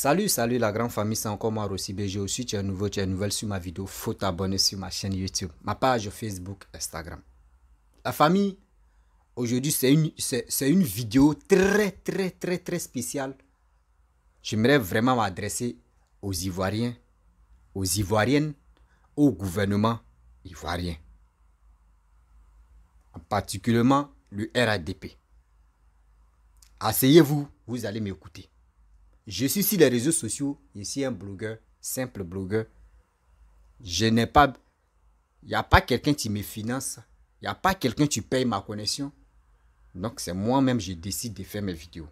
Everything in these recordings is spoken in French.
Salut la grande famille, c'est encore moi Rossi BG. Aussi, tu es nouveau, tu es nouvelle sur ma vidéo. Faut t'abonner sur ma chaîne YouTube, ma page Facebook, Instagram. La famille, aujourd'hui c'est une vidéo très spéciale. J'aimerais vraiment m'adresser aux Ivoiriens, aux Ivoiriennes, au gouvernement ivoirien. En particulièrement le RADP. Asseyez-vous, vous allez m'écouter. Je suis sur les réseaux sociaux, je suis un blogueur, simple blogueur. Je n'ai pas, il n'y a pas quelqu'un qui me finance, il n'y a pas quelqu'un qui paye ma connexion. Donc c'est moi-même, je décide de faire mes vidéos.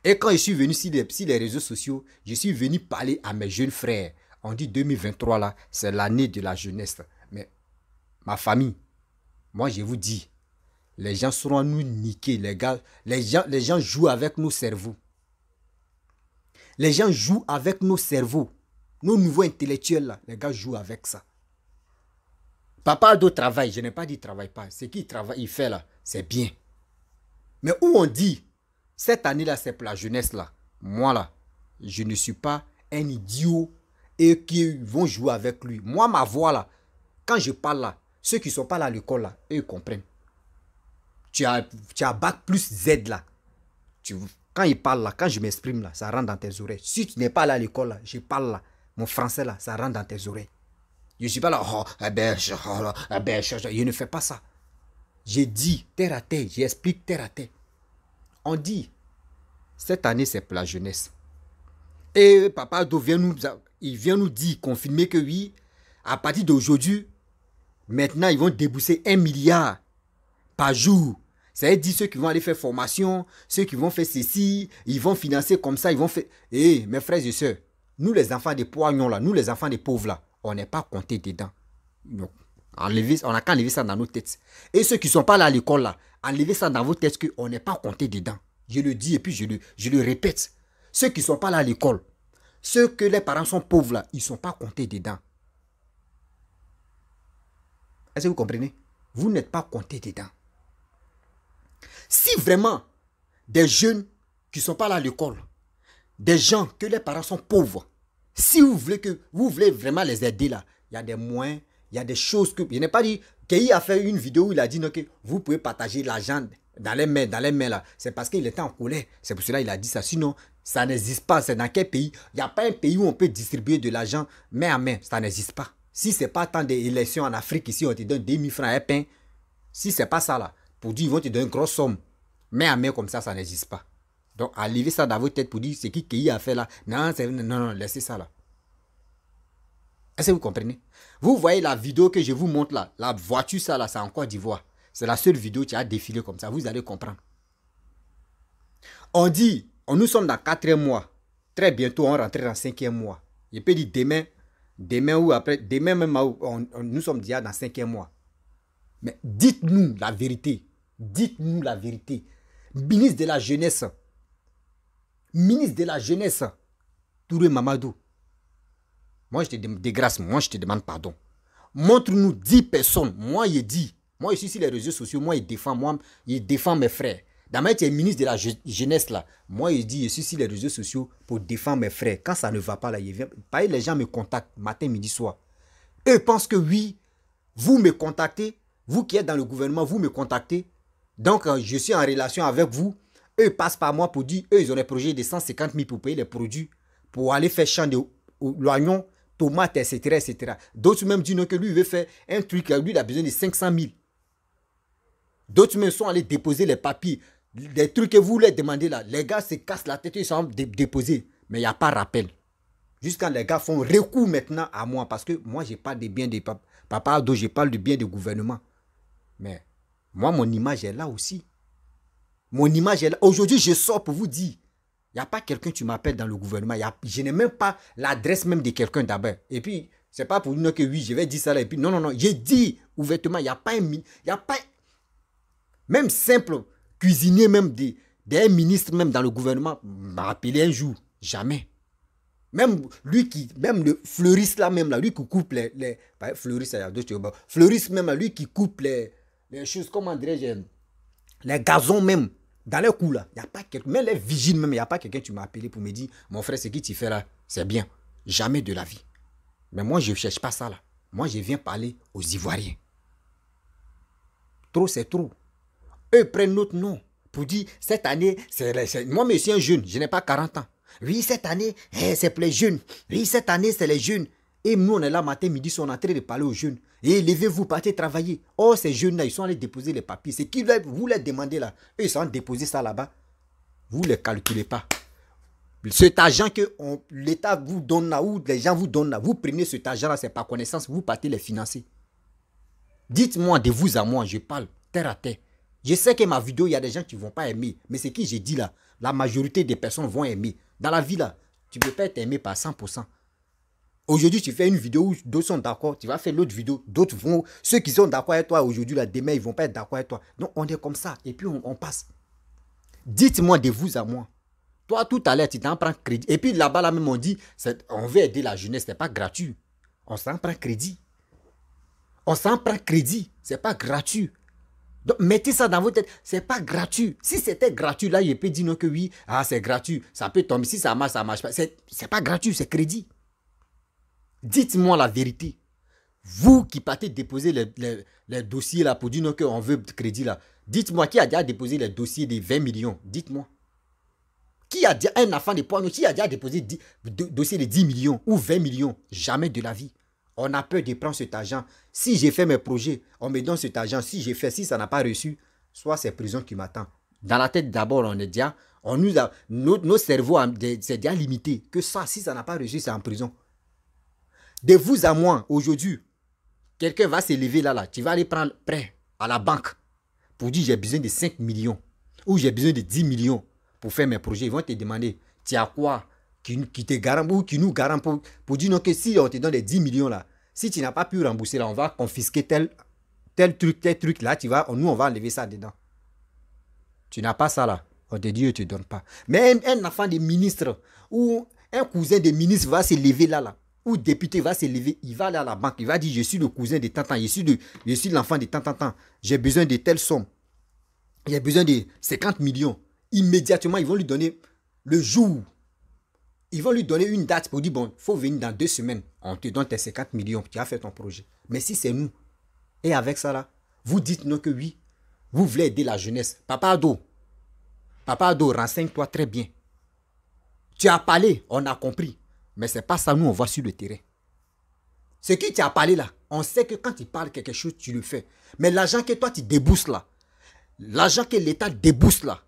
Et quand je suis venu sur les réseaux sociaux, je suis venu parler à mes jeunes frères. On dit 2023 là, c'est l'année de la jeunesse. Mais ma famille, moi je vous dis, les gens seront nous niquer, les gars. Les gens jouent avec nos cerveaux. Les gens jouent avec nos cerveaux. Nos nouveaux intellectuels, là, les gars jouent avec ça. Papa Ado travaille. Je n'ai pas dit qu'il ne travaille pas. Ce qu'il travaille, il fait là, c'est bien. Mais où on dit, cette année-là, c'est pour la jeunesse là. Moi là, je ne suis pas un idiot et qui vont jouer avec lui. Moi, ma voix là, quand je parle là, ceux qui ne sont pas là à l'école là, eux, ils comprennent. Tu as bac plus Z là. Quand il parle là, quand je m'exprime là, ça rentre dans tes oreilles. Si tu n'es pas là à l'école là, je parle là, mon français là, ça rentre dans tes oreilles. Je ne suis pas là, je ne fais pas ça. J'ai dit terre à terre, j'explique terre à terre. On dit, cette année c'est pour la jeunesse. Et Papa Ado vient nous dire, confirmer que oui, à partir d'aujourd'hui, maintenant ils vont débourser 1 milliard par jour. Ça veut dire ceux qui vont aller faire formation, ceux qui vont faire ceci, ils vont financer comme ça, ils vont faire... Eh, mes frères et sœurs, nous les enfants des poignons là, nous les enfants des pauvres là, on n'est pas comptés dedans. Donc, on n'a qu'à enlever ça dans nos têtes. Et ceux qui ne sont pas là à l'école là, enlevez ça dans vos têtes qu'on n'est pas comptés dedans. Je le dis et puis je le répète. Ceux qui ne sont pas là à l'école, ceux que les parents sont pauvres là, ils ne sont pas comptés dedans. Est-ce que vous comprenez? Vous n'êtes pas comptés dedans. Si vraiment des jeunes qui ne sont pas là à l'école, des gens que les parents sont pauvres, si vous voulez vraiment les aider là, il y a des moyens, il y a des choses que... Je n'ai pas dit... Kei a fait une vidéo où il a dit que vous pouvez partager l'argent dans les mains là. C'est parce qu'il était en colère. C'est pour cela qu'il a dit ça. Sinon, ça n'existe pas. C'est dans quel pays? Il n'y a pas un pays où on peut distribuer de l'argent main à main. Ça n'existe pas. Si ce n'est pas tant d'élections en Afrique, ici, on te donne 2000 francs à pain. Si ce n'est pas ça là, pour dire ils vont te donner une grosse somme. Main à main comme ça n'existe pas. Donc, enlevez ça dans votre tête pour dire ce qui Kei a fait là. Non, laissez ça là. Est-ce que vous comprenez? Vous voyez la vidéo que je vous montre là. La voiture, ça là, c'est en Côte d'Ivoire. C'est la seule vidéo qui a défilé comme ça. Vous allez comprendre. On dit, nous sommes dans 4e mois. Très bientôt, on rentre dans 5e mois. Je peux dire demain ou après, demain même, nous sommes déjà dans 5e mois. Mais dites-nous la vérité. Dites-nous la vérité. Ministre de la jeunesse, Touré Mamadou. Moi, je te demande de grâce, moi, je te demande pardon. Montre-nous 10 personnes. Moi, je dis. Moi, je suis sur les réseaux sociaux. Moi, je défends mes frères. D'abord, tu es ministre de la jeunesse, là. Moi, je dis, je suis sur les réseaux sociaux pour défendre mes frères. Quand ça ne va pas, là, les gens me contactent matin, midi, soir. Eux pensent que oui, vous me contactez. Vous qui êtes dans le gouvernement, vous me contactez. Donc, je suis en relation avec vous. Eux passent par moi pour dire, eux, ils ont des projets de 150 000 pour payer les produits, pour aller faire champ de l'oignon, tomates, etc. D'autres même disent que lui, il veut faire un truc, lui, il a besoin de 500 000. D'autres même sont allés déposer les papiers. Les trucs que vous leur demandez là, les gars se cassent la tête, ils sont déposés. Mais il n'y a pas rappel. Jusqu'à les gars font recours maintenant à moi, parce que moi, je parle de bien de Papa Ado, je parle de bien du gouvernement. Mais moi, mon image est là aussi. Mon image est là. Aujourd'hui, je sors pour vous dire. Il n'y a pas quelqu'un qui m'appelle dans le gouvernement. Je n'ai même pas l'adresse même de quelqu'un d'abord. Et puis, ce n'est pas pour dire que oui, je vais dire ça là. Et puis, non. J'ai dit ouvertement, il n'y a pas même simple cuisinier, même des ministres, même dans le gouvernement, m'a appelé un jour. Jamais. Même le fleuriste là, même là, lui qui coupe fleuriste, fleuriste même là, lui qui coupe les choses, comment dirais-je, les gazons même. Dans les coups là, il n'y a pas quelqu'un, même les vigiles même, il n'y a pas quelqu'un qui m'a appelé pour me dire, mon frère, ce que tu fais là, c'est bien. Jamais de la vie. Mais moi, je ne cherche pas ça là. Moi, je viens parler aux Ivoiriens. Trop, c'est trop. Eux prennent notre nom pour dire, cette année, moi, je suis un jeune, je n'ai pas 40 ans. Oui, cette année, c'est pour les jeunes. Oui, cette année, c'est les jeunes. Et nous, on est là matin, midi, on est en train de parler aux jeunes. Et levez-vous, partez travailler. Oh, ces jeunes-là, ils sont allés déposer les papiers. C'est qui vous les demandez là? Eux, ils sont allés déposer ça là-bas. Vous ne les calculez pas. Cet argent que l'État vous donne là, ou les gens vous donnent là, vous prenez cet argent-là, c'est par connaissance, vous partez les financer. Dites-moi de vous à moi, je parle terre à terre. Je sais que ma vidéo, il y a des gens qui ne vont pas aimer. Mais ce que j'ai dit là, la majorité des personnes vont aimer. Dans la vie là, tu ne peux pas être aimé par 100%. Aujourd'hui, tu fais une vidéo où d'autres sont d'accord. Tu vas faire l'autre vidéo. D'autres vont... Ceux qui sont d'accord avec toi aujourd'hui, là, demain, ils ne vont pas être d'accord avec toi. Donc, on est comme ça. Et puis, on passe. Dites-moi de vous à moi. Toi, tout à l'heure, tu t'en prends crédit. Et puis, là-bas, là même, on dit, on veut aider la jeunesse. Ce n'est pas gratuit. On s'en prend crédit. On s'en prend crédit. Ce n'est pas gratuit. Donc, mettez ça dans votre tête. Ce n'est pas gratuit. Si c'était gratuit, là, il peut dire non que oui. Ah, c'est gratuit. Ça peut tomber. Si ça marche, ça ne marche pas. Ce n'est pas gratuit, c'est crédit. Dites-moi la vérité. Vous qui partez déposer les dossiers là pour dire non qu'on veut crédit là. Dites-moi qui a déjà déposé les dossiers de 20 millions. Dites-moi. Qui a déjà un enfant de poignée, qui a déjà déposé dossier de 10 millions ou 20 millions? Jamais de la vie. On a peur de prendre cet argent. Si j'ai fait mes projets, on me donne cet argent. Si j'ai fait, si ça n'a pas reçu, soit c'est prison qui m'attend. Dans la tête d'abord, on est déjà, nos cerveaux, c'est déjà limité. Que ça, si ça n'a pas reçu, c'est en prison. De vous à moi, aujourd'hui, quelqu'un va se lever là, tu vas aller prendre prêt à la banque pour dire j'ai besoin de 5 millions ou j'ai besoin de 10 millions pour faire mes projets. Ils vont te demander, tu as quoi qui te garant ou qui nous garant pour dire non, que si on te donne les 10 millions là, si tu n'as pas pu rembourser là, on va confisquer tel truc là, nous on va enlever ça dedans. Tu n'as pas ça là, on te dit, je ne te donne pas. Mais un enfant de ministre ou un cousin de ministre va se lever là. Ou député va se lever, il va aller à la banque, il va dire, je suis le cousin de tant, je suis l'enfant de tant, j'ai besoin de telle somme, j'ai besoin de 50 millions. Immédiatement, ils vont lui donner le jour, ils vont lui donner une date pour dire, bon, il faut venir dans 2 semaines, on te donne tes 50 millions, tu as fait ton projet. Mais si c'est nous, et avec ça là, vous dites non que oui, vous voulez aider la jeunesse. Papa Ado, renseigne-toi très bien. Tu as parlé, on a compris. Mais ce n'est pas ça, nous, on voit sur le terrain. Ce qui tu as parlé là, on sait que quand tu parles quelque chose, tu le fais. Mais l'argent que toi, tu débousses là, l'argent que l'État débousse là,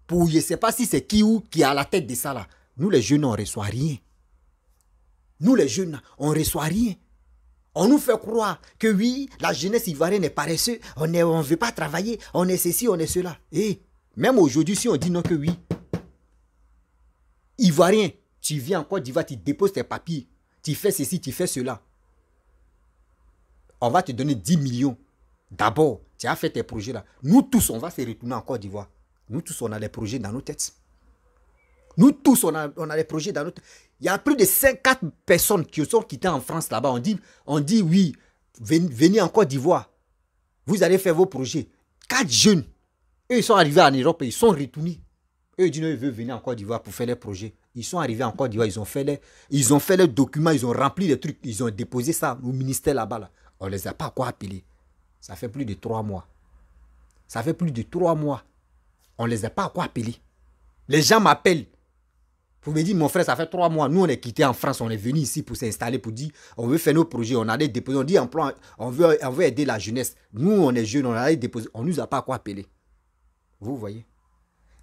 pour je ne sais pas si c'est qui ou qui est à la tête de ça là, nous les jeunes, on ne reçoit rien. Nous les jeunes, on ne reçoit rien. On nous fait croire que oui, la jeunesse ivoirienne est paresseuse, on ne veut pas travailler, on est ceci, on est cela. Et même aujourd'hui, si on dit non que oui, Ivoirien, tu viens en Côte d'Ivoire, tu déposes tes papiers, tu fais ceci, tu fais cela. On va te donner 10 millions. D'abord, tu as fait tes projets là. Nous tous, on va se retourner en Côte d'Ivoire. Nous tous, on a des projets dans nos têtes. Nous tous, on a des projets dans nos têtes. Il y a plus de 50 personnes qui sont quittées en France là-bas. On dit oui, venez en Côte d'Ivoire. Vous allez faire vos projets. 4 jeunes, eux, ils sont arrivés en Europe et ils sont retournés. Eux, ils disent qu'ils veulent venir en Côte d'Ivoire pour faire les projets. Ils sont arrivés en Côte d'Ivoire, ils ont fait les documents, ils ont rempli les trucs, ils ont déposé ça au ministère là-bas. Là. On ne les a pas quoi appeler. Ça fait plus de 3 mois. Ça fait plus de 3 mois. On ne les a pas quoi appeler. Les gens m'appellent pour me dire, mon frère, ça fait 3 mois. Nous, on est quitté en France, on est venu ici pour s'installer, pour dire, on veut faire nos projets, on allait déposer, on dit emploi, on veut aider la jeunesse. Nous, on est jeunes, on allait déposer, on ne nous a pas quoi appeler. Vous voyez.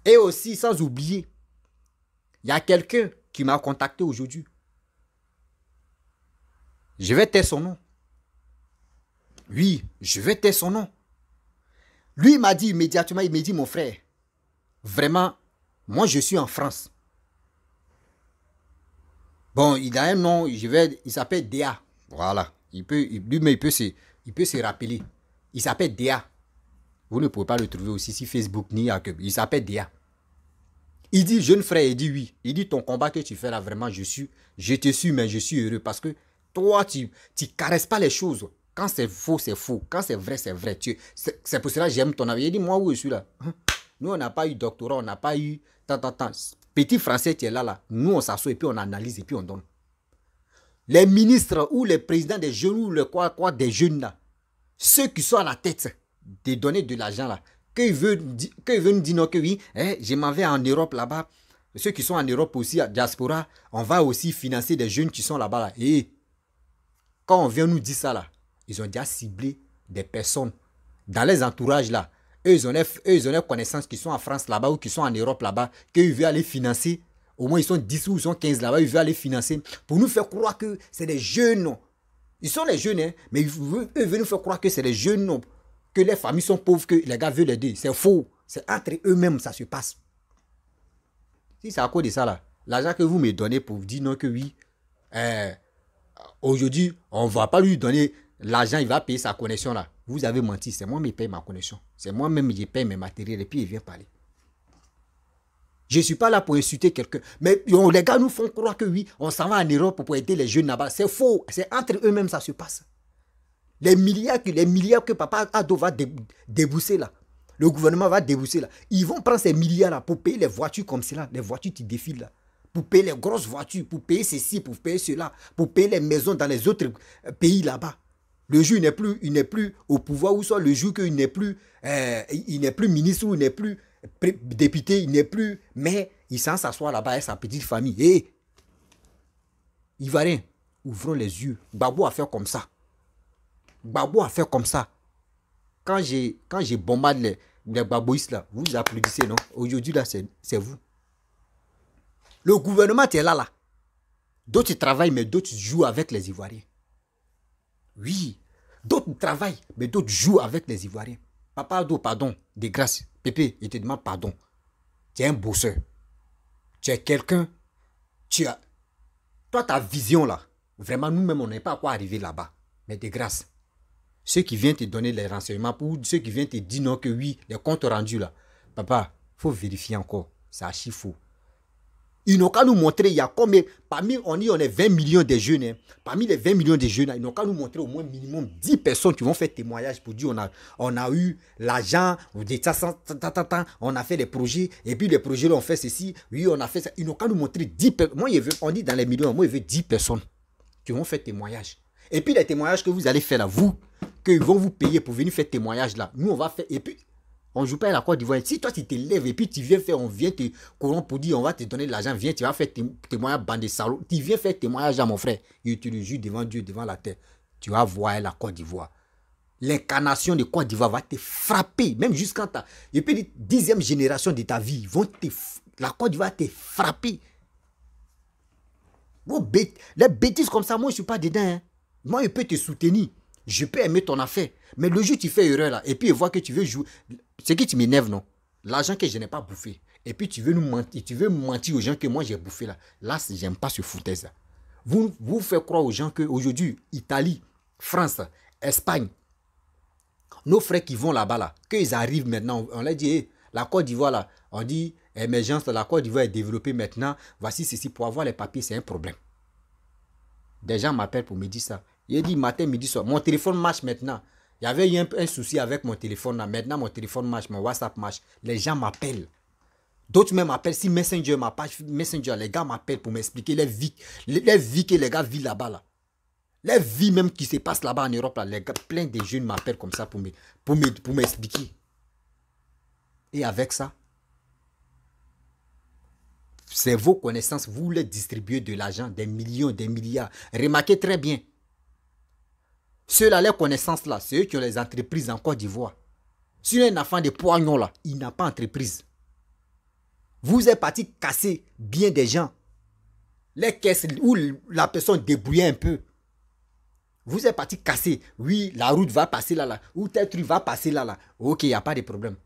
Et aussi, sans oublier, il y a quelqu'un qui m'a contacté aujourd'hui. Je vais taire son nom. Oui, je vais taire son nom. Lui, il m'a dit immédiatement, il m'a dit, mon frère, vraiment, moi, je suis en France. Bon, il a un nom, il s'appelle Déa. Voilà. Il peut se rappeler. Il s'appelle Déa. Vous ne pouvez pas le trouver aussi sur Facebook ni à il s'appelle Déa. Il dit, jeune frère, il dit oui. Il dit, ton combat que tu fais là, vraiment, je te suis, mais je suis heureux. Parce que toi, tu ne caresses pas les choses. Quand c'est faux, c'est faux. Quand c'est vrai, c'est vrai. C'est pour cela que j'aime ton avis. Il dit, moi, où je suis là? Nous, on n'a pas eu doctorat, on n'a pas eu... Tant. Petit français, tu es là. Nous, on s'assoit et puis on analyse et puis on donne. Les ministres ou les présidents des jeunes ou le quoi des jeunes là, ceux qui sont à la tête de donner de l'argent là, qu'ils veulent nous dire non que oui, je m'en vais en Europe là-bas. Ceux qui sont en Europe aussi, à diaspora, on va aussi financer des jeunes qui sont là-bas. Là. Et quand on vient nous dire ça là, ils ont déjà ciblé des personnes dans les entourages là. Eux, ils ont des connaissances qui sont en France là-bas ou qui sont en Europe là-bas, qu'ils veulent aller financer. Au moins, ils sont 10 ou ils sont 15 là-bas, ils veulent aller financer pour nous faire croire que c'est des jeunes. Non. Ils sont les jeunes, hein, mais eux veulent nous faire croire que c'est des jeunes, non, que les familles sont pauvres, que les gars veulent aider. C'est faux. C'est entre eux-mêmes ça se passe. Si c'est à cause de ça, là, l'argent que vous me donnez pour vous dire non que oui, aujourd'hui, on ne va pas lui donner l'argent, il va payer sa connexion là. Vous avez menti, c'est moi qui paye ma connexion. C'est moi-même qui paye mes matériels et puis il vient parler. Je ne suis pas là pour insulter quelqu'un. Mais les gars nous font croire que oui, on s'en va en Europe pour aider les jeunes là-bas. C'est faux. C'est entre eux-mêmes ça se passe. Les milliards que Papa Ado va débousser là. Le gouvernement va débousser là. Ils vont prendre ces milliards là pour payer les voitures comme cela. Les voitures qui défilent là. Pour payer les grosses voitures, pour payer ceci, pour payer cela, pour payer les maisons dans les autres pays là-bas. Le jour il n'est plus au pouvoir, ou soit le jour qu'il n'est plus, ministre, ou il n'est plus député, il n'est plus, mais il s'en s'assoit là-bas avec sa petite famille. Et Ivoiriens, ouvrons les yeux. Gbagbo a fait comme ça. Gbagbo a fait comme ça. Quand j'ai bombardé les Gbagboïstes là, vous applaudissez, non? Aujourd'hui là, c'est vous. Le gouvernement est là. D'autres travaillent, mais d'autres jouent avec les Ivoiriens. Oui, d'autres travaillent, mais d'autres jouent avec les Ivoiriens. Papa Ado, pardon, de grâce. Pépé, je te demande pardon. Tu es un bosseur. Tu es quelqu'un. Toi, ta vision là, vraiment, nous-mêmes, on n'est pas à quoi arriver là-bas. Mais de grâce, ceux qui viennent te donner les renseignements, ou ceux qui viennent te dire non que oui, les comptes rendus là, papa, il faut vérifier encore. C'est archi faux. Ils n'ont qu'à nous montrer, il y a combien, parmi, on est 20 millions de jeunes, hein. Parmi les 20 millions de jeunes, ils n'ont qu'à nous montrer au moins minimum 10 personnes qui vont faire témoignage pour dire on a eu l'argent, on a fait des projets, et puis les projets là, on fait ceci, oui, on a fait ça. Ils n'ont qu'à nous montrer 10 personnes. Moi, on dit dans les millions, moi, je veux 10 personnes qui vont faire témoignage. Et puis les témoignages que vous allez faire là, vous, qu'ils vont vous payer pour venir faire témoignage là, nous, on va faire, et puis, on ne joue pas à la Côte d'Ivoire. Si toi, tu te lèves et puis tu viens faire, on vient te corrompre pour dire, on va te donner de l'argent, viens, tu vas faire témoignage, bande de salauds. Tu viens faire témoignage à mon frère. Et tu le juges devant Dieu, devant la terre. Tu vas voir la Côte d'Ivoire. L'incarnation de Côte d'Ivoire va te frapper, même jusqu'à ta... Et puis, la 10e génération de ta vie, la Côte d'Ivoire va te frapper. Les bêtises comme ça, moi, je ne suis pas dedans. Hein. Moi, je peux te soutenir. Je peux aimer ton affaire. Mais le jour où tu fais erreur là, et puis il voit que tu veux jouer, c'est qui tu m'énerves, non? L'argent que je n'ai pas bouffé. Et puis tu veux nous mentir, mentir aux gens que moi j'ai bouffé là. Là, j'aime pas ce foutaise là. Vous faites croire aux gens qu'aujourd'hui, Italie, France, Espagne, nos frères qui vont là-bas là, qu'ils arrivent maintenant, on leur dit, hey, la Côte d'Ivoire là, on dit, émergence, la Côte d'Ivoire est développée maintenant, voici ceci, pour avoir les papiers, c'est un problème. Des gens m'appellent pour me dire ça. Il dit matin, midi, soir. Mon téléphone marche maintenant. Il y avait eu un souci avec mon téléphone là. Maintenant, mon téléphone marche, mon WhatsApp marche. Les gens m'appellent. D'autres même m'appellent. Si Messenger, ma page Messenger, les gars m'appellent pour m'expliquer les vies que les gars vivent là-bas. Là. Les vies même qui se passent là-bas en Europe. Là. Les gars, plein de jeunes m'appellent comme ça pour m'expliquer. Et avec ça, c'est vos connaissances. Vous les distribuez de l'argent, des millions, des milliards. Remarquez très bien. Ceux-là, les connaissances là, c'est eux qui ont les entreprises en Côte d'Ivoire. Si un enfant de poignons là, il n'a pas d'entreprise. Vous êtes parti casser bien des gens. Les caisses où la personne débrouille un peu. Vous êtes parti casser. Oui, la route va passer là, ou tel truc va passer là. Ok, il n'y a pas de problème.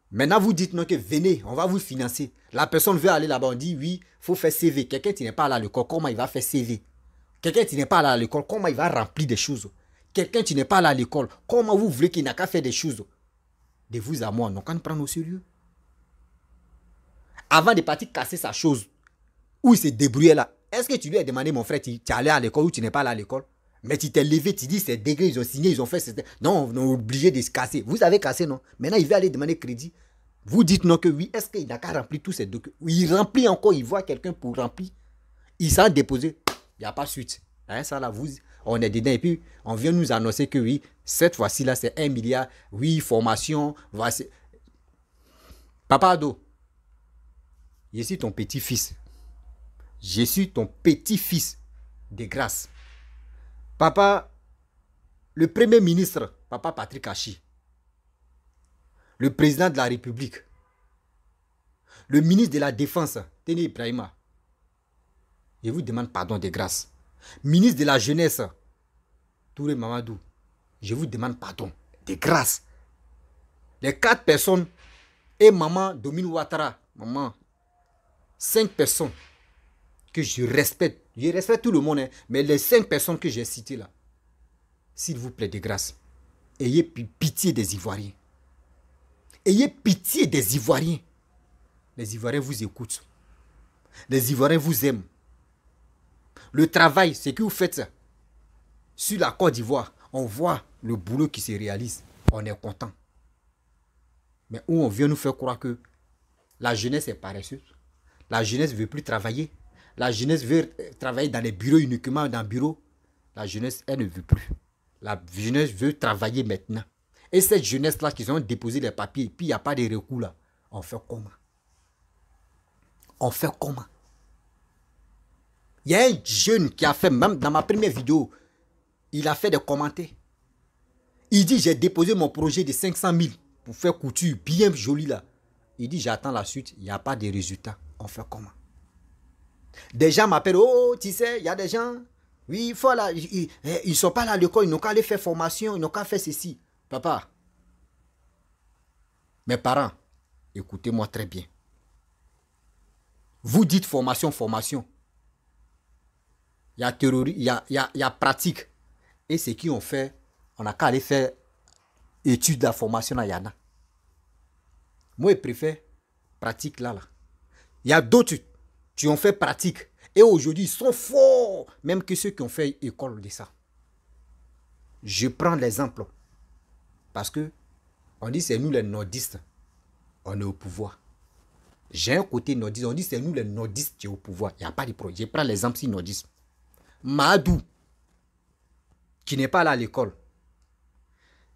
Maintenant, vous dites non que venez, on va vous financer. La personne veut aller là-bas, on dit oui, il faut faire CV. Quelqu'un qui n'est pas allé à l'école, comment il va faire CV? Quelqu'un qui n'est pas allé à l'école, comment il va remplir des choses? Quelqu'un qui n'est pas allé à l'école, comment vous voulez qu'il n'a qu'à faire des choses? De vous à moi, non, quand nous prenons au sérieux. Avant de partir casser sa chose, où il s'est débrouillé là, est-ce que tu lui as demandé, mon frère, tu es allé à l'école ou tu n'es pas allé à l'école? Mais tu t'es levé, tu dis c'est degré, ils ont signé, ils ont fait. Non, on est obligé de se casser. Vous avez cassé, non? Maintenant, il veut aller demander crédit. Vous dites non que oui, est-ce qu'il n'a qu'à remplir tous ces documents? Il remplit encore, il voit quelqu'un pour remplir. Il s'en déposé. Il n'y a pas de suite. Hein, ça là, on est dedans et puis on vient nous annoncer que oui, cette fois-ci là, c'est 1 milliard. Oui, formation. Voici. Papa Ado, je suis ton petit-fils. Je suis ton petit-fils de grâce. Papa, le premier ministre, Papa Patrick Achi, le président de la République, le ministre de la Défense, Teni Ibrahima, je vous demande pardon de grâce. Ministre de la Jeunesse, Touré Mamadou, je vous demande pardon de grâce. Les 4 personnes et maman Dominique Ouattara, maman, 5 personnes que je respecte tout le monde, hein, mais les 5 personnes que j'ai citées là, s'il vous plaît de grâce, ayez pitié des Ivoiriens. Ayez pitié des Ivoiriens. Les Ivoiriens vous écoutent. Les Ivoiriens vous aiment. Le travail, c'est que vous faites sur la Côte d'Ivoire, on voit le boulot qui se réalise. On est content. Mais où on vient nous faire croire que la jeunesse est paresseuse. La jeunesse ne veut plus travailler. La jeunesse veut travailler dans les bureaux uniquement dans le bureau. La jeunesse, elle ne veut plus. La jeunesse veut travailler maintenant. Et cette jeunesse-là qui ont déposé les papiers, puis il n'y a pas de recours là. On fait comment? On fait comment? Il y a un jeune qui a fait, même dans ma première vidéo, il a fait des commentaires. Il dit, j'ai déposé mon projet de 500 000 pour faire couture bien joli là. Il dit, j'attends la suite, il n'y a pas de résultat. On fait comment? Des gens m'appellent, oh, tu sais, il y a des gens, oui, il faut là, ils ne sont pas là à l'école, ils n'ont qu'à aller faire formation, ils n'ont qu'à faire ceci. Papa, mes parents, écoutez-moi très bien. Vous dites formation, formation. Il y a théorie, il y a pratique. Et ceux qui ont fait, on n'a qu'à aller faire études de la formation, il y en a. Moi, je préfère pratique là. Il y a d'autres qui ont fait pratique. Et aujourd'hui, ils sont forts, même que ceux qui ont fait école de ça. Je prends l'exemple. Parce que on dit c'est nous les nordistes. On est au pouvoir. J'ai un côté nordiste. On dit c'est nous les nordistes qui sont au pouvoir. Il n'y a pas de problème. Je prends l'exemple si nordiste. Madou, qui n'est pas là à l'école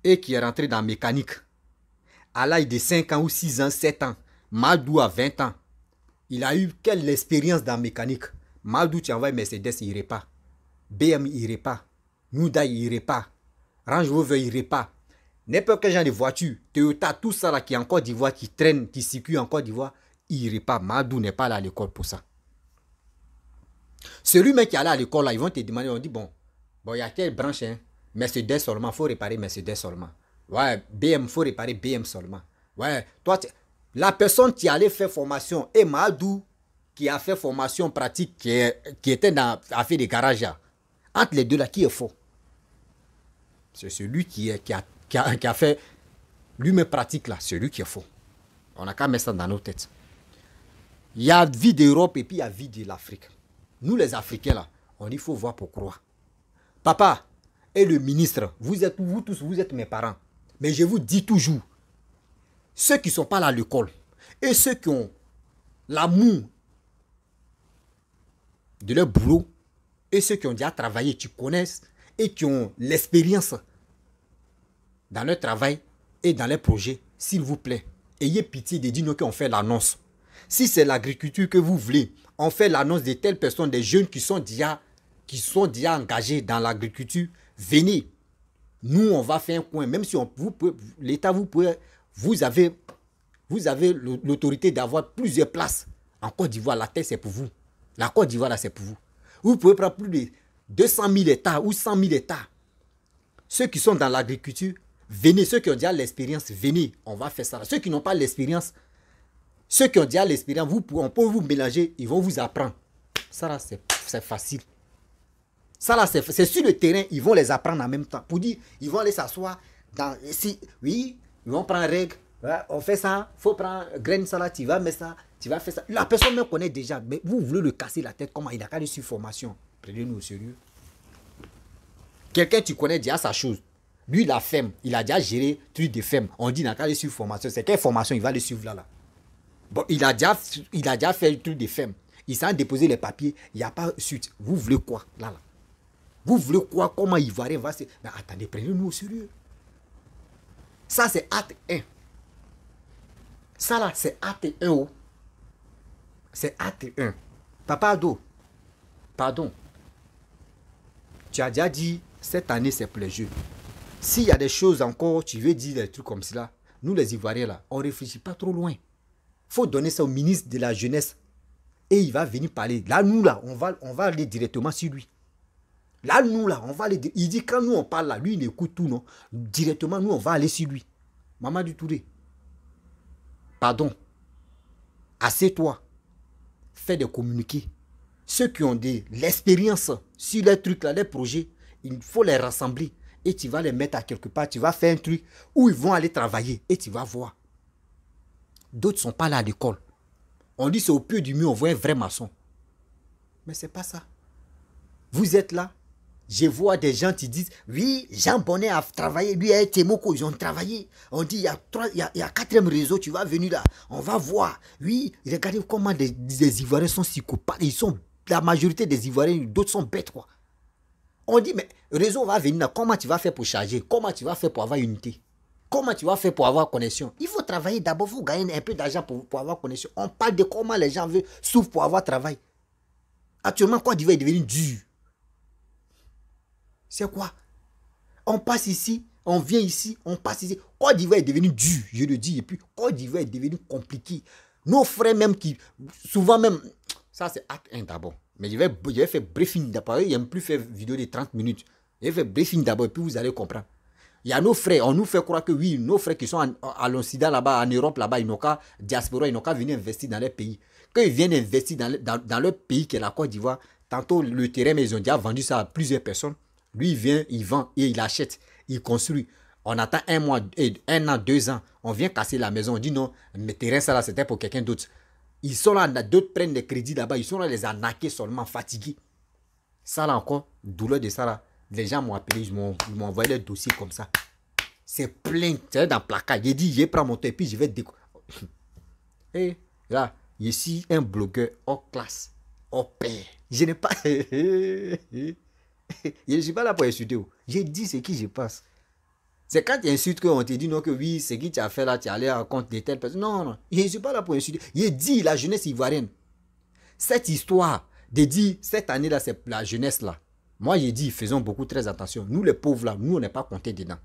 et qui est rentré dans la mécanique à l'âge de 5 ans ou 6 ans, 7 ans. Madou a 20 ans. Il a eu quelle expérience dans la mécanique? Madou, tu envoies Mercedes, il irait pas. BM, il irait pas. Hyundai, il irait pas. Range Rover, il irait pas. N'importe quel genre de voiture, Toyota, tout ça là qui est en Côte d'Ivoire, qui traîne, qui circule en Côte d'Ivoire, il irait pas. Madou n'est pas là à l'école pour ça. Celui-même qui est allé à l'école là, ils vont te demander, on dit bon, il y a quelle branche, hein? Mercedes seulement, il faut réparer Mercedes seulement. Ouais, BM, il faut réparer BM seulement. Ouais, toi, la personne qui allait faire formation et Madou qui a fait formation pratique, qui était dans a fait des garages là. Entre les deux là, qui est faux? C'est celui qui a fait lui-même pratique là, celui qui est faux. On n'a qu'à mettre ça dans nos têtes. Il y a vie d'Europe et puis il y a vie de l'Afrique. Nous les Africains là, on dit il faut voir pour croire. Papa et le ministre, vous tous, vous êtes mes parents. Mais je vous dis toujours, ceux qui ne sont pas là à l'école et ceux qui ont l'amour de leur boulot et ceux qui ont déjà travaillé, qui connaissent et qui ont l'expérience dans leur travail et dans leurs projets, s'il vous plaît, ayez pitié de dire qu'on fait l'annonce. Si c'est l'agriculture que vous voulez, on fait l'annonce de telles personnes, des jeunes qui sont déjà engagés dans l'agriculture, venez. Nous, on va faire un coin, même si l'État, vous avez l'autorité d'avoir plusieurs places. En Côte d'Ivoire, la terre, c'est pour vous. La Côte d'Ivoire, là, c'est pour vous. Vous pouvez prendre plus de 200 000 hectares ou 100 000 hectares. Ceux qui sont dans l'agriculture, venez. Ceux qui ont déjà l'expérience, venez. On va faire ça. Ceux qui n'ont pas l'expérience, ceux qui ont déjà l'expérience, on peut vous mélanger, ils vont vous apprendre. Ça là, c'est facile. Ça là, c'est sur le terrain, ils vont les apprendre en même temps. Pour dire, ils vont aller s'asseoir dans ici. Oui, ils vont prendre règle. Ouais, on fait ça, il faut prendre graine, ça là, tu vas mettre ça, tu vas faire ça. La personne me connaît déjà, mais vous voulez le casser la tête, comment il a qu'à reçu formation. Prenez-nous au sérieux. Quelqu'un tu connais déjà sa chose. Lui, la femme, il a déjà géré truc de femme. On dit, il n'a qu'à aller suivre formation. C'est quelle formation il va aller suivre là? Bon, il a déjà fait le truc de femme. Il s'est déposé les papiers. Il n'y a pas suite. Vous voulez quoi là? Vous voulez quoi? Comment Ivoirien va se... Mais attendez, prenez-nous au sérieux. Ça, c'est acte 1. Ça, là, c'est acte 1. Oh. C'est acte 1. Papa Ado, pardon. Tu as déjà dit, cette année, c'est plaisir. S'il y a des choses encore, tu veux dire des trucs comme cela, nous, les Ivoiriens, là, on ne réfléchit pas trop loin. Il faut donner ça au ministre de la Jeunesse. Et il va venir parler. Là, nous, là, on va aller directement sur lui. Là, nous, là, on va aller... Il dit, quand nous, on parle là, lui, il écoute tout, non? Directement, nous, on va aller sur lui. Mamadou Touré. Pardon. Assieds-toi. Fais des communiqués. Ceux qui ont de l'expérience sur les trucs là, les projets, il faut les rassembler. Et tu vas les mettre à quelque part. Tu vas faire un truc où ils vont aller travailler. Et tu vas voir. D'autres ne sont pas là à l'école. On dit c'est au pied du mur, on voit un vrai maçon. Mais ce n'est pas ça. Vous êtes là. Je vois des gens qui disent, oui, Jean Bonnet a travaillé, lui et Temoko, ils ont travaillé. On dit, il y a quatrième réseau, tu vas venir là. On va voir. Oui, regardez comment des Ivoiriens sont psychopathes. La majorité des Ivoiriens, d'autres sont bêtes, quoi. On dit, mais le réseau va venir là. Comment tu vas faire pour charger? Comment tu vas faire pour avoir unité? Comment tu vas faire pour avoir connexion? Il faut travailler d'abord, il faut gagner un peu d'argent pour avoir connexion. On parle de comment les gens souffrent pour avoir travail. Actuellement, Côte d'Ivoire est devenu dur. C'est quoi? On passe ici, on vient ici, on passe ici. Côte d'Ivoire est devenu dur, je le dis. Et puis, Côte d'Ivoire est devenu compliqué. Nos frères même qui, souvent même, ça c'est acte 1 d'abord. Mais je vais faire briefing d'abord. Il n'aime plus faire vidéo de 30 minutes. Je vais faire briefing d'abord et puis vous allez comprendre. Il y a nos frères, on nous fait croire que oui, nos frères qui sont à l'Occident là-bas, en Europe là-bas, ils n'ont qu'à diaspora, ils n'ont qu'à venir investir dans les pays. Quand ils viennent investir dans leur pays qui est la Côte d'Ivoire, tantôt le terrain, mais ils ont déjà vendu ça à plusieurs personnes. Lui, il vient, il vend et il achète, il construit. On attend un mois, 1 an, 2 ans. On vient casser la maison. On dit non, le terrain, ça là, c'était pour quelqu'un d'autre. Ils sont là, d'autres prennent des crédits là-bas. Ils sont là, les arnaqués seulement, fatigués. Ça là encore, douleur de ça là. Les gens m'ont appelé, ils m'ont envoyé des dossiers comme ça. C'est plein, c'est dans le placard. J'ai dit, je prends mon temps et puis je vais découvrir. Et là, ici, un blogueur hors classe, hors pair. Je n'ai pas... Je ne suis pas là pour insulter. J'ai dit ce qui je passe. C'est quand tu insultes qu'on te dit non, que oui, ce que tu as fait là, tu es allé à compte de telle personne. Non, non, je ne suis pas là pour insulter. J'ai dit la jeunesse ivoirienne. Cette histoire de dire cette année là, c'est la jeunesse là. Moi, j'ai dit, faisons beaucoup très attention. Nous, les pauvres là, nous, on n'est pas comptés dedans.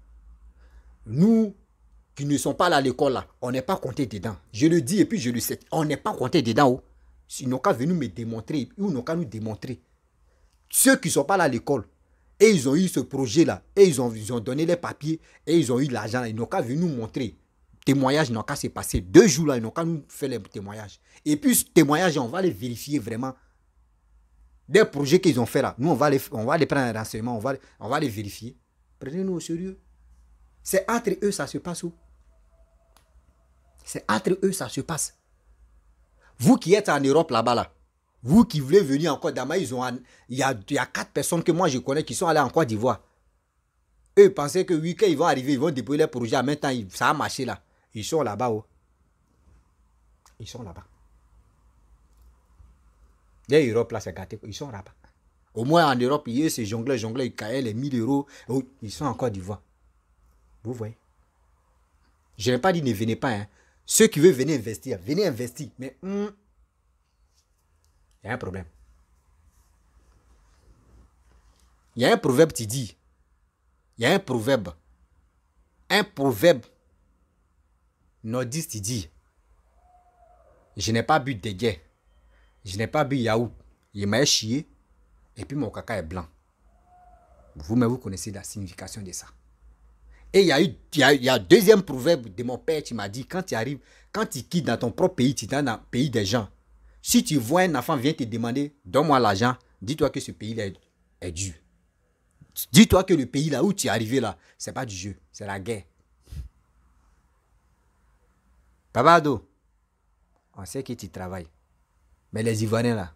Nous, qui ne sommes pas là à l'école là, on n'est pas comptés dedans. Je le dis et puis je le sais. On n'est pas comptés dedans. Oh. Ils n'ont qu'à venir me démontrer. Ils n'ont qu'à nous démontrer. Ceux qui ne sont pas là à l'école, et ils ont eu ce projet-là, et ils ont donné les papiers, et ils ont eu l'argent, ils n'ont qu'à venir nous montrer. Témoignages n'ont qu'à se passer. 2 jours là, ils n'ont qu'à nous faire les témoignages. Et puis, ce témoignage, on va les vérifier vraiment. Des projets qu'ils ont fait là, nous, on va les prendre un renseignement, on va les vérifier. Prenez-nous au sérieux. C'est entre eux, ça se passe où? C'est entre eux, ça se passe. Vous qui êtes en Europe là-bas, là, vous qui voulez venir en Côte d'Ivoire, il y a 4 personnes que moi je connais qui sont allées en Côte d'Ivoire. Eux pensaient que oui, quand ils vont arriver, ils vont déployer les projets. En même temps, ça a marché là. Ils sont là-bas. Oh. Ils sont là-bas. Les Europe là, c'est gâté. Ils sont là-bas. Au moins en Europe, ils se jonglaient, ils cahiers les 1000 euros. Oh, ils sont en Côte d'Ivoire. Vous voyez? Je n'ai pas dit ne venez pas. Hein. Ceux qui veulent venir investir, venez investir. Mais il y a un problème. Il y a un proverbe qui dit. Il y a un proverbe. Un proverbe nordiste qui dit. Je n'ai pas bu de guerre. Je n'ai pas bu yaourt. Il m'a chié. Et puis mon caca est blanc. Vous-même, vous connaissez la signification de ça. Et il y a un deuxième proverbe de mon père qui m'a dit, quand tu arrives, quand tu quittes dans ton propre pays, tu es dans le pays des gens. Si tu vois un enfant vient te demander, donne-moi l'argent, dis-toi que ce pays-là est dur. Dis-toi que le pays là où tu es arrivé là, c'est pas du jeu, c'est la guerre. Babado, on sait que tu travailles. Mais les Ivoiriens là,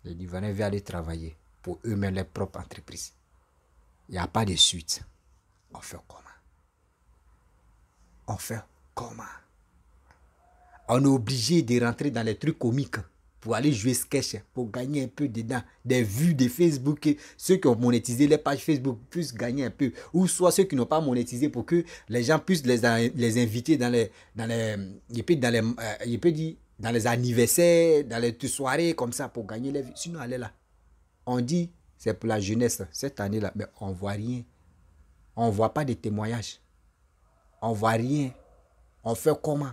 les Ivoiriens veulent aller travailler pour eux-mêmes, leurs propres entreprises. Il n'y a pas de suite. On fait comment? On fait comment? On est obligé de rentrer dans les trucs comiques pour aller jouer sketch, pour gagner un peu dedans, des vues de Facebook. Ceux qui ont monétisé les pages Facebook puissent gagner un peu. Ou soit ceux qui n'ont pas monétisé pour que les gens puissent les inviter dans les dans les anniversaires, dans les soirées comme ça pour gagner les vues. Sinon, allez là. On dit, c'est pour la jeunesse cette année-là, mais on ne voit rien. On ne voit pas de témoignages. On ne voit rien. On fait comment?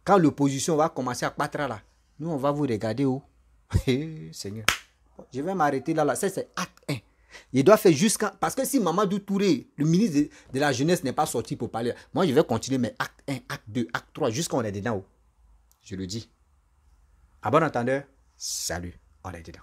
Quand l'opposition va commencer à battre là, nous, on va vous regarder où? Seigneur. Je vais m'arrêter là. Ça, c'est acte 1. Il doit faire jusqu'à... Parce que si Mamadou Touré, le ministre de la Jeunesse, n'est pas sorti pour parler, moi, je vais continuer mes acte 1, acte 2, acte 3, jusqu'à on est dedans. Je le dis. À bon entendeur, salut, on est dedans.